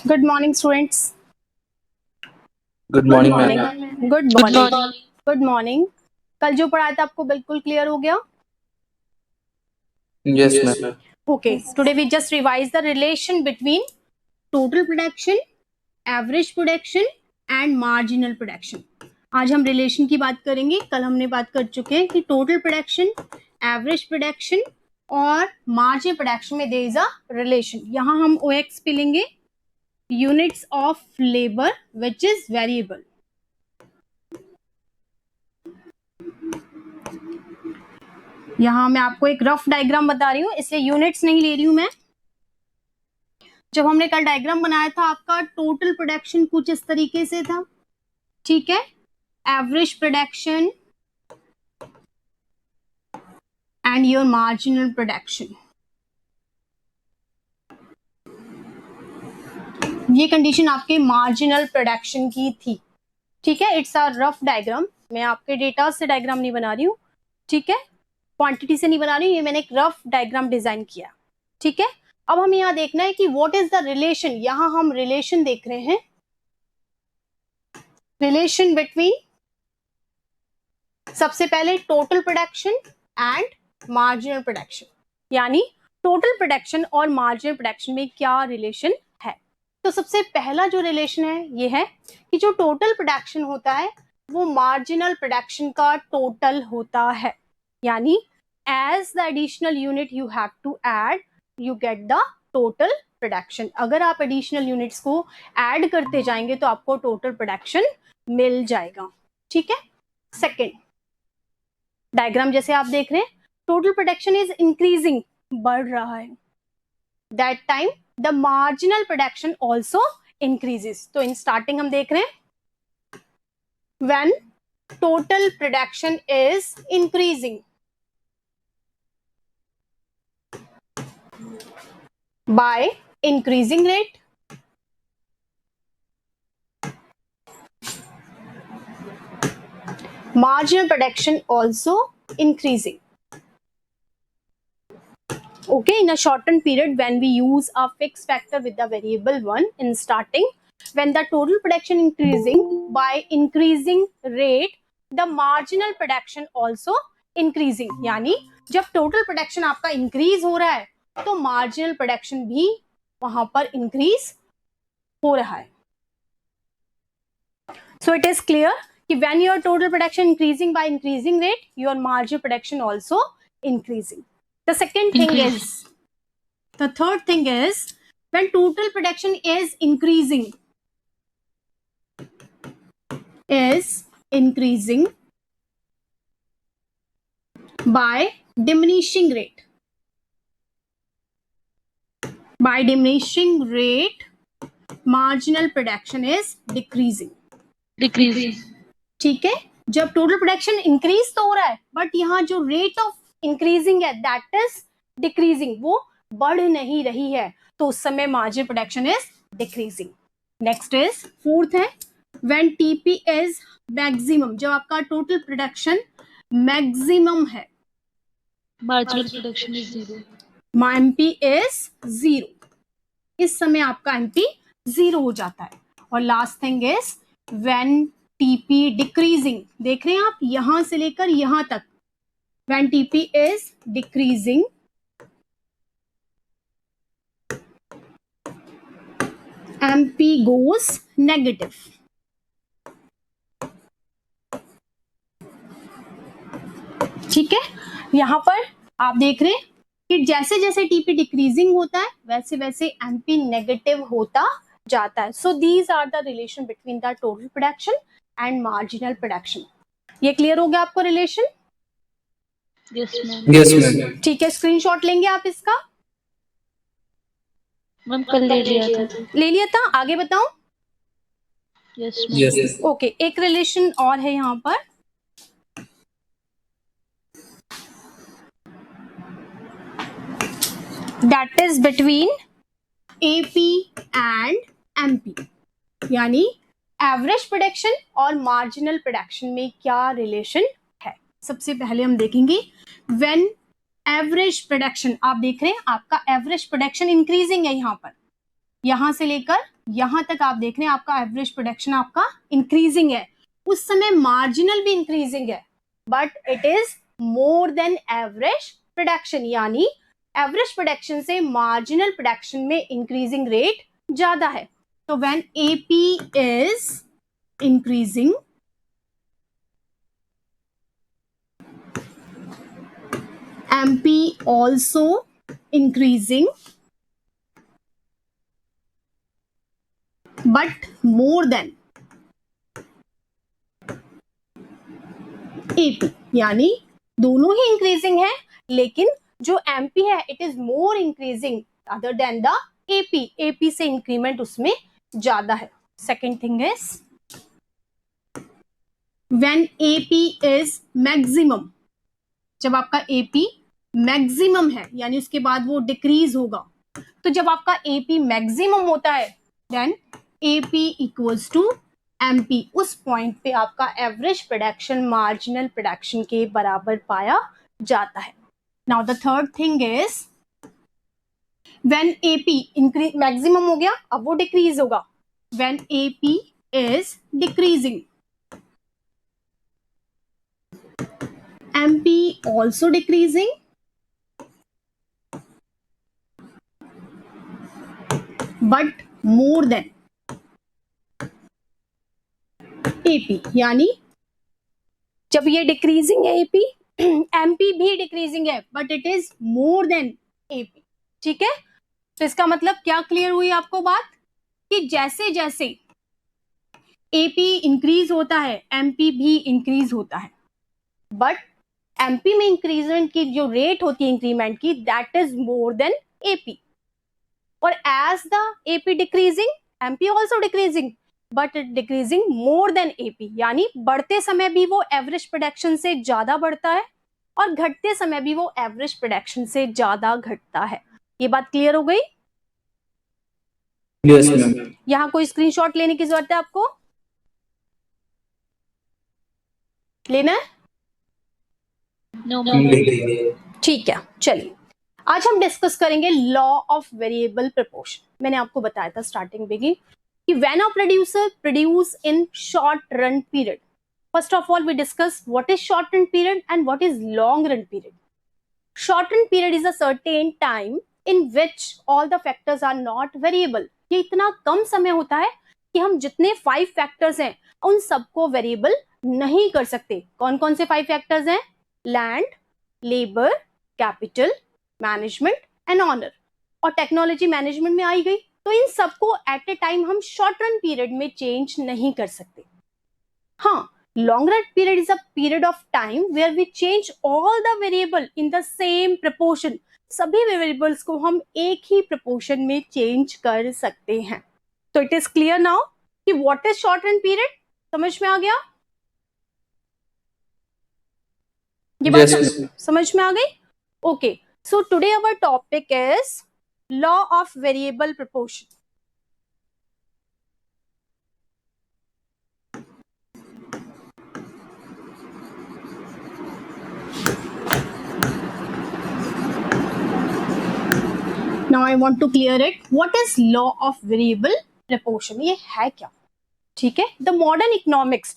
Good morning students. Good morning ma'am. Good morning. Good morning. कल जो पढ़ाया था आपको बिल्कुल क्लियर हो गया? Yes ma'am. Okay, today we just revise the relation between total production, average production and marginal production. आज हम रिलेशन की बात करेंगे। कल हमने बात कर चुके हैं कि टोटल प्रोडक्शन, एवरेज प्रोडक्शन और मार्जिनल प्रोडक्शन में देयर इज अ रिलेशन। यहाँ हम OX पे लेंगे, units of labour which is variable. यहाँ मैं आपको एक रफ डायग्राम बता रही हूँ, इसलिए यूनिट्स नहीं ले रही हूं मैं। जब हमने कल डायग्राम बनाया था आपका टोटल प्रोडक्शन कुछ इस तरीके से था, ठीक है। Average production and your marginal production, ये कंडीशन आपके मार्जिनल प्रोडक्शन की थी, ठीक है। इट्स अ रफ डायग्राम, मैं आपके डेटा से डायग्राम नहीं बना रही हूँ, ठीक है। क्वांटिटी से नहीं बना रही हूँ, ये मैंने एक रफ डायग्राम डिजाइन किया, ठीक है। अब हमें यहाँ देखना है कि व्हाट इज द रिलेशन। यहाँ हम रिलेशन देख रहे हैं, रिलेशन बिटवीन सबसे पहले total production and marginal production, यानी टोटल प्रोडक्शन और मार्जिनल प्रोडक्शन में क्या रिलेशन है। तो सबसे पहला जो रिलेशन है ये है कि जो टोटल प्रोडक्शन होता है वो मार्जिनल प्रोडक्शन का टोटल होता है, यानी as the additional unit you have to add you get the total production. अगर आप एडिशनल यूनिट्स को ऐड करते जाएंगे तो आपको टोटल प्रोडक्शन मिल जाएगा, ठीक है। सेकेंड डायग्राम जैसे आप देख रहे हैं, टोटल प्रोडक्शन इज इंक्रीजिंग, बढ़ रहा है, that time the marginal production also increases. तो इन स्टार्टिंग हम देख रहे हैं when total production is increasing by increasing rate, marginal production also increasing. Okay, in a shortened period when we use a fixed factor with the variable 1 in starting, when the total production increasing by increasing rate, the marginal production also increasing, यानी जब total production आपका increase हो रहा है तो marginal production भी वहां पर increase हो रहा है। So it is clear कि when your total production increasing by increasing rate, your marginal production also increasing. The second thing is, the third thing is when total production is increasing by diminishing rate. By diminishing rate, marginal production is decreasing. ठीक है। जब total production increase तो हो रहा है but यहाँ जो rate of increasing है दैट इज डिक्रीजिंग, वो बढ़ नहीं रही है, तो उस समय marginal production is decreasing. Next is fourth है व्हेन टीपी इज मैक्सिमम, जब आपका टोटल प्रोडक्शन मैक्सिमम है, marginal production is zero, MP is zero, इस समय आपका एमपी जीरो हो जाता है। और last thing is when TP decreasing, देख रहे हैं आप यहां से लेकर यहां तक, when TP is decreasing MP goes negative. ठीक है, यहां पर आप देख रहे हैं कि जैसे जैसे टीपी डिक्रीजिंग होता है वैसे वैसे एमपी नेगेटिव होता जाता है। So these are the relation between the total production and marginal production. ये क्लियर हो गया आपको relation? Yes ma'am. Yes ma'am. ठीक है, स्क्रीनशॉट लेंगे आप इसका? मैम कल ले लिया था। ले लिया था, आगे बताऊं? Yes yes ma'am. ओके, एक रिलेशन और है यहाँ पर, that is between AP and MP, यानी एवरेज प्रोडक्शन और मार्जिनल प्रोडक्शन में क्या रिलेशन है। सबसे पहले हम देखेंगे व्हेन एवरेज प्रोडक्शन, आप देख रहे हैं आपका एवरेज प्रोडक्शन इंक्रीजिंग है यहाँ पर, यहां से लेकर यहां तक आप देख रहे हैं आपका एवरेज प्रोडक्शन आपका इंक्रीजिंग है, उस समय मार्जिनल भी इंक्रीजिंग है, but it is more then average production, यानी एवरेज प्रोडक्शन से मार्जिनल प्रोडक्शन में इंक्रीजिंग रेट ज्यादा है. तो when AP is increasing, MP also increasing, but more than AP, यानी दोनों ही इंक्रीजिंग है, लेकिन जो एमपी है it is more increasing other than the AP. AP से इंक्रीमेंट उसमें ज्यादा है. Second thing is when AP is maximum, जब आपका एपी मैक्सिमम है यानी उसके बाद वो डिक्रीज होगा. तो जब आपका एपी मैक्सिमम होता है then AP equals to MP. उस पॉइंट पे आपका एवरेज प्रोडक्शन मार्जिनल प्रोडक्शन के बराबर पाया जाता है. Now the third thing is when AP increase, maximum हो गया अब वो डिक्रीज होगा. When AP is decreasing, MP also decreasing, but more than AP, यानी जब ये डिक्रीजिंग है एपी, एमपी भी डिक्रीजिंग है but it is more than AP. ठीक है, तो इसका मतलब क्या क्लियर हुई आपको बात कि जैसे जैसे एपी इंक्रीज होता है एमपी भी इंक्रीज होता है, बट एमपी में इंक्रीजमेंट की जो रेट होती है इंक्रीमेंट की that is more than AP. और as the AP decreasing MP also decreasing but it decreasing more than AP, यानी बढ़ते समय भी वो एवरेज प्रोडक्शन से ज्यादा बढ़ता है और घटते समय भी वो एवरेज प्रोडक्शन से ज्यादा घटता है. ये बात क्लियर हो गई? Yes, ma'am. यहाँ कोई स्क्रीनशॉट लेने की जरूरत है आपको? लेना है? No, ठीक है, चलिए आज हम डिस्कस करेंगे लॉ ऑफ वेरिएबल प्रोपोर्शन. मैंने आपको बताया था स्टार्टिंग में कि when a producer produce in short run period, first of all we discuss what is short run period and what is long run period. Short run period is a certain time in which all the factors are not variable. ये इतना कम समय होता है कि हम जितने 5 factors हैं उन सबको वेरिएबल नहीं कर सकते. कौन कौन से 5 फैक्टर्स हैं? Land, labour, capital, management and owner. और टेक्नोलॉजी मैनेजमेंट में आई गई, तो इन सबको एट ए टाइम हम शॉर्ट रन पीरियड में चेंज नहीं कर सकते. हाँ, long run period is a period of time where we change all the variable in the same proportion. सभी वेरिएबल्स को हम एक ही प्रपोर्शन में चेंज कर सकते हैं. तो इट इज क्लियर नाउ कि what is short run period. समझ में आ गया? ये बात समझ में आ गई? Okay, so today our topic is law of variable proportion. Now I want to clear it. What is law of variable proportion? ये है क्या? ठीक है, the modern economics,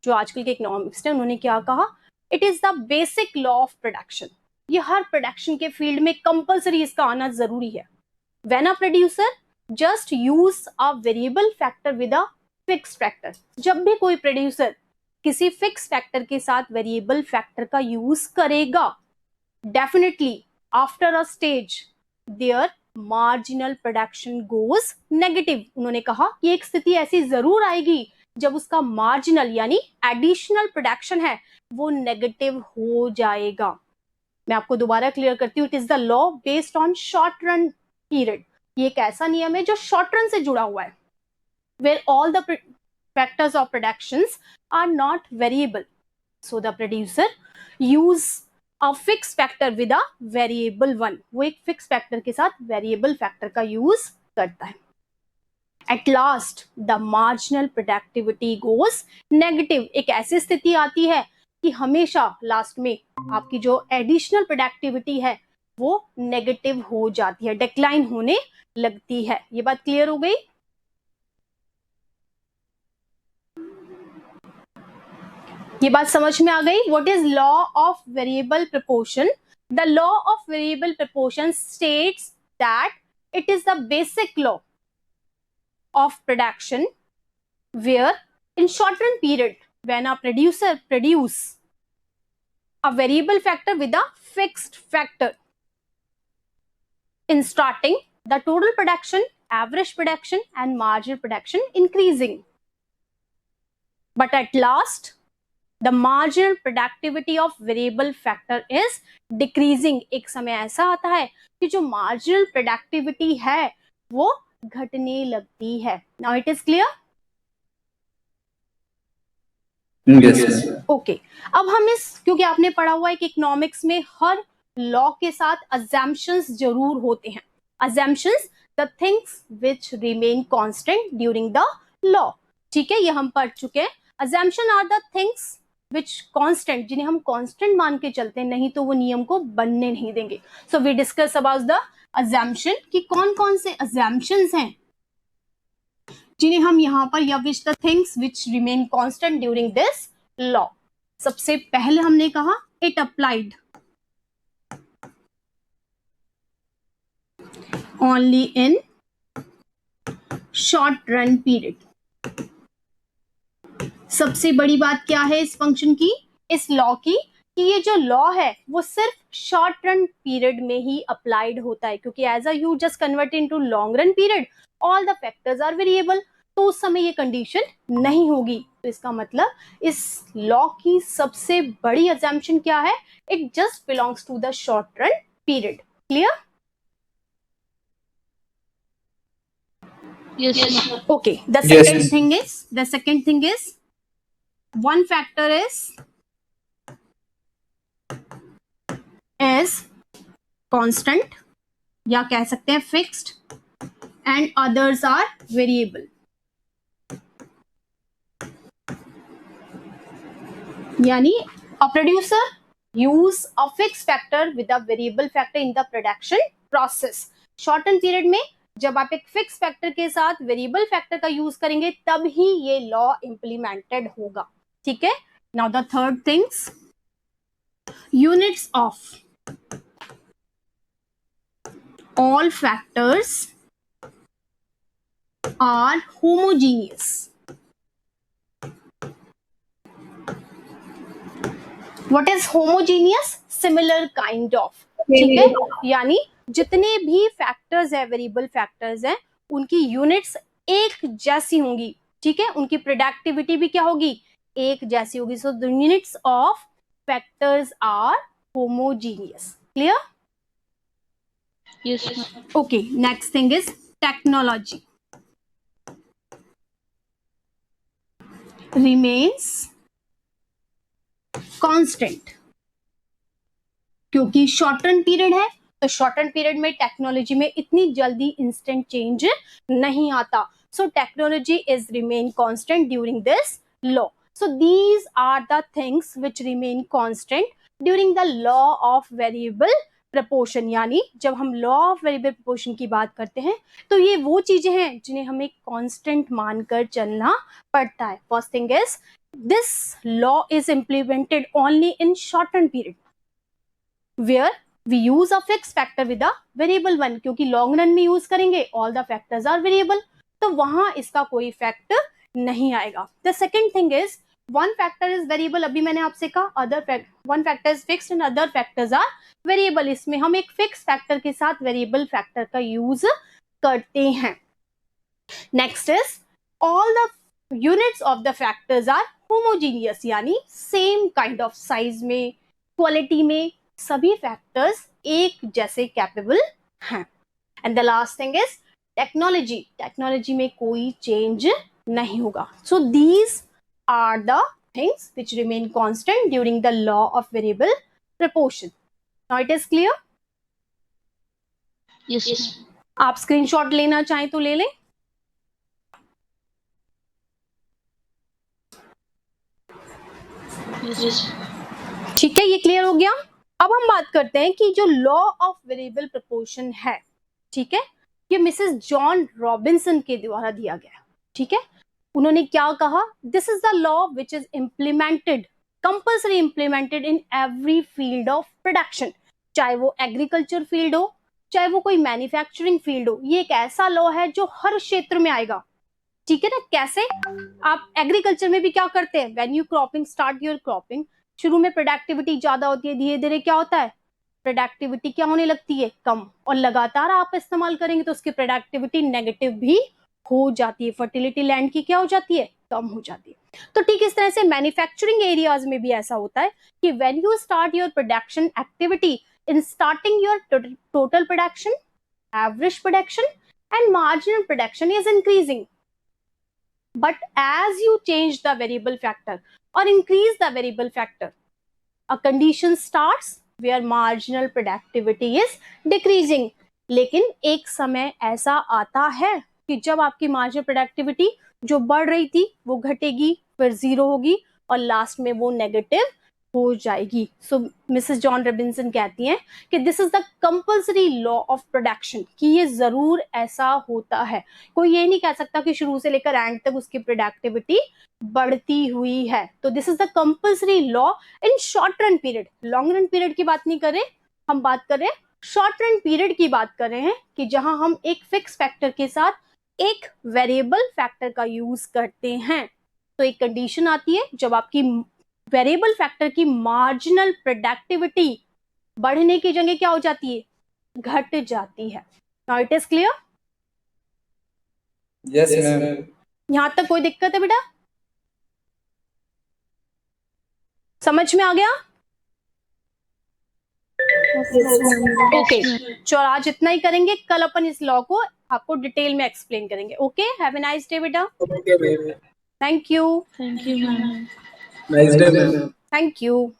जो आजकल के इकोनॉमिक्स हैं उन्होंने क्या कहा? It is the basic law of production. ये हर प्रोडक्शन के फील्ड में कंपलसरी इसका आना जरूरी है. When a producer just use a variable factor with a fixed factor. जब भी कोई प्रोड्यूसर किसी फिक्स फैक्टर के साथ वेरिएबल फैक्टर का यूज करेगा, definitely after a stage there marginal production goes negative. उन्होंने कहा कि एक स्थिति ऐसी जरूर आएगी जब उसका मार्जिनल यानी एडिशनल प्रोडक्शन है वो नेगेटिव हो जाएगा. मैं आपको दोबारा क्लियर करती हूँ. It is the law based on short run period. ये एक ऐसा नियम है जो शॉर्ट रन से जुड़ा हुआ है, where all the factors of productions are not variable. So the producer use a fix factor with a variable one. वो एक फिक्स फैक्टर के साथ वेरिएबल फैक्टर का यूज करता है. At last the marginal productivity goes negative. एक ऐसी स्थिति आती है कि हमेशा लास्ट में आपकी जो एडिशनल प्रोडक्टिविटी है वो नेगेटिव हो जाती है, डिक्लाइन होने लगती है। ये बात क्लियर हो गई? ये बात समझ में आ गई? What is law of variable proportion? The law of variable proportion states that it is the basic law of production where in shortened period when a producer produce a variable factor with a fixed factor in starting the total production, average production and marginal production increasing, but at last the marginal productivity of variable factor is decreasing. एक समय ऐसा आता है कि जो marginal productivity है वो घटने लगती है। Now it is clear? Yes. Okay. अब हम क्योंकि आपने पढ़ा हुआ है कि इकोनॉमिक्स में हर लॉ के साथ assumptions जरूर होते हैं। Assumptions, the things which remain constant during the law. ठीक है, ये हम पढ़ चुके हैं। Assumption are the things which constant, जिन्हें हम constant मान के चलते हैं, नहीं तो वो नियम को बनने नहीं देंगे। So we discuss about the assumption कि कौन कौन से assumptions हैं जिन्हें हम यहाँ पर, या which the things which remain constant during this law. सबसे पहले हमने कहा it applied only in short run period. सबसे बड़ी बात क्या है इस फंक्शन की, इस लॉ की, कि ये जो लॉ है वो सिर्फ शॉर्ट रन पीरियड में ही अप्लाइड होता है, क्योंकि as a you just convert into long run period all the factors are variable, तो उस समय ये कंडीशन नहीं होगी। तो इसका मतलब इस लॉ की सबसे बड़ी अजम्पशन क्या है, it just belongs to the short run period. Clear? Yes. Okay. The Yes. second thing is one factor is constant, या कह सकते हैं fixed, and others are variable. यानी a producer use a fixed factor with a variable factor in the production process. Shortened period में जब आप एक fix factor के साथ वेरिएबल फैक्टर का यूज करेंगे तब ही ये लॉ इंप्लीमेंटेड होगा। ठीक है? Now the third things, units of all factors are homogeneous. What is homogeneous? Similar kind of. ठीक है, यानी जितने भी फैक्टर्स है, वेरिएबल फैक्टर्स हैं, उनकी यूनिट्स एक जैसी होंगी। ठीक है, उनकी प्रोडक्टिविटी भी क्या होगी, एक जैसी होगी। So the units of factors are homogeneous. Clear? Yes. Okay, next thing is technology remains constant, क्योंकि शॉर्टन पीरियड है, तो शॉर्टन पीरियड में टेक्नोलॉजी में इतनी जल्दी इंस्टेंट चेंज नहीं आता। So technology is remain constant during this law. So these are the things which remain constant during the law of variable proportion. यानी जब हम लॉ ऑफ वेरिएबल प्रपोर्शन की बात करते हैं तो ये वो चीजें हैं जिन्हें हमें कांस्टेंट मानकर चलना पड़ता है। First thing is this law is implemented only in shorten period where we use a fixed factor with a variable one, क्योंकि लॉन्ग रन में यूज करेंगे all the factors are variable, तो वहां इसका कोई इफेक्ट नहीं आएगा। The second thing is one factor is variable, अभी मैंने आपसे कहा one factor is fixed and other factors are variable, इसमें हम एक फिक्स फैक्टर के साथ वेरिएबल फैक्टर का यूज करते हैं। Next is all the units of the factors are homogeneous, यानी सेम काइंड ऑफ साइज में, क्वालिटी में सभी फैक्टर्स एक जैसे कैपेबल हैं। And the last thing is technology में कोई चेंज नहीं होगा। So these are the things which remain constant during the law of variable proportion. Now it is clear? Yes. आप स्क्रीनशॉट लेना चाहें तो ले लें। Yes. ठीक है, ये क्लियर हो गया? अब हम बात करते हैं कि जो लॉ ऑफ वेरिएबल प्रोपोर्शन है, ठीक है, ये मिसेस जॉन रॉबिन्सन के द्वारा दिया गया, ठीक है। उन्होंने क्या कहा, this is the law which is implemented, compulsory implemented in every field of production, चाहे वो एग्रीकल्चर फील्ड हो, चाहे वो कोई मैन्युफैक्चरिंग फील्ड हो। ये एक ऐसा लॉ है जो हर क्षेत्र में आएगा, ठीक है ना। कैसे, आप एग्रीकल्चर में भी क्या करते हैं, when you cropping start your cropping, शुरू में प्रोडक्टिविटी ज्यादा होती है, धीरे धीरे क्या होता है, प्रोडक्टिविटी क्या होने लगती है, कम, और लगातार आप इस्तेमाल करेंगे तो उसकी प्रोडक्टिविटी नेगेटिव भी हो जाती है, फर्टिलिटी लैंड की क्या हो जाती है, कम हो जाती है। तो ठीक इस तरह से मैन्युफैक्चरिंग एरियाज में भी ऐसा होता है कि when you start your production activity, in starting your total production, average production and marginal production is increasing, but as you change the variable factor or increase the variable factor, a condition starts where marginal productivity is decreasing. लेकिन एक समय ऐसा आता है कि जब आपकी marginal productivity जो बढ़ रही थी वो घटेगी, फिर जीरो होगी और लास्ट में वो नेगेटिव हो जाएगी। सो मिसेस जॉन रॉबिन्सन कहती हैं कि this is the compulsory law of production, कि ये जरूर ऐसा होता है। कोई ये नहीं कह सकता कि शुरू से लेकर एंड तक उसकी प्रोडक्टिविटी बढ़ती हुई है। तो this is the compulsory law in short run period. Long run period की बात नहीं कर रहे, हम बात कर रहे हैं शॉर्ट रन पीरियड की बात कर रहे हैं, कि जहां हम एक फिक्स फैक्टर के साथ एक वेरिएबल फैक्टर का यूज करते हैं। तो एक कंडीशन आती है जब आपकी वेरिएबल फैक्टर की मार्जिनल प्रोडक्टिविटी बढ़ने की जगह क्या हो जाती है, घट जाती है। Now it is clear? Yes, ma'am. यहां तक कोई दिक्कत है बेटा? समझ में आ गया? ओके, चलो आज इतना ही करेंगे, कल अपन इस लॉ को आपको डिटेल में एक्सप्लेन करेंगे। Okay, have a nice day बेटा। Okay, ma'am. Thank you. Thank you, ma'am. Nice day, ma'am. Thank you.